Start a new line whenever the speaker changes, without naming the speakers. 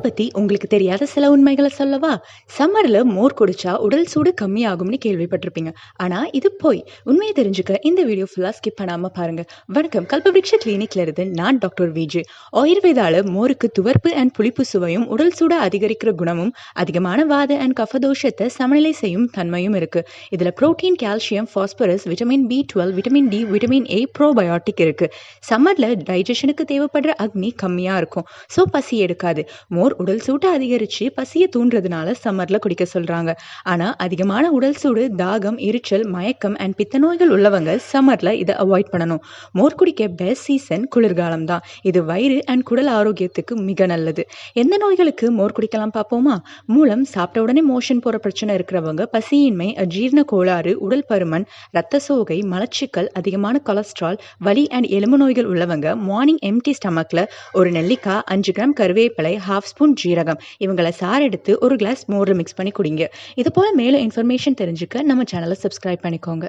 பத்தி உங்களுக்கு தெரியாத சில உண்மைகளை சொல்லவா? சம்மர்ல மோர் குடிச்சா உடல் சூடு கம்மியாகும்னு கேள்விப்பட்டிருப்பீங்க. ஆனா இது பொய். உண்மையை தெரிஞ்சுக்க இந்த வீடியோ ஃபுல்லா ஸ்கிப் பண்ணாம பாருங்க. வணக்கம், கல்பவிருட்ச கிளினிக்ல இருந்து நான் டாக்டர் விஜய். ஆயுர்வேதால மோருக்கு துவர்ப்பு அண்ட் புளிப்பு சுவையும் உடல் சூட அதிகரிக்கிற குணமும் அதிகமான வாத அண்ட் கஃபதோஷத்தை சமநிலை செய்யும் தன்மையும் இருக்கு. இதுல protein, calcium, phosphorus, vitamin B12, vitamin D, vitamin A, probiotic இருக்கு. சம்மர்ல டைஜஷனுக்கு தேவைப்படுற அக்னி கம்மியா இருக்கும். ஸோ பசி எடுக்காது. மோர் உடல் சூட்டை அதிகரிச்சு பசியை தூண்டுறதுனால சம்மர்ல குடிக்க சொல்றாங்க. ஆனா அதிகமான உடல் சூடு, தாகம், எரிச்சல், மயக்கம் அண்ட் பித்த நோய்கள் உள்ளவங்க சம்மர்ல இதை அவாய்ட் பண்ணணும். மோர் குடிக்க பெஸ்ட் சீசன் குளிர்காலம் தான். இது வயிறு அண்ட் குடல் ஆரோக்கியத்துக்கு மிக நல்லது. எந்த நோய்களுக்கு மோர் குடிக்கலாம் பார்ப்போமா? மூலம், சாப்பிட்ட உடனே மோஷன் போற பிரச்சனை இருக்கிறவங்க, பசியின்மை, அஜீரண கோளாறு, உடல் பருமன், ரத்த சோகை, மலச்சிக்கல், அதிகமான கொலஸ்ட்ரால், வலி அண்ட் எலும்பு நோய்கள் உள்ளவங்க மார்னிங் எம்டி ஸ்டமக்ல ஒரு நெல்லிக்காய், 5 கிராம் கருவேப்பிலை, 1/2 ஸ்பூன் ஜீரகம் இவங்களை சாறு எடுத்து ஒரு கிளாஸ் மோர்ல மிக்ஸ் பண்ணி குடிங்க. இது போல மேலும் இன்ஃபர்மேஷன் தெரிஞ்சுக்க நம்ம சேனலை சப்ஸ்கிரைப் பண்ணிக்கோங்க.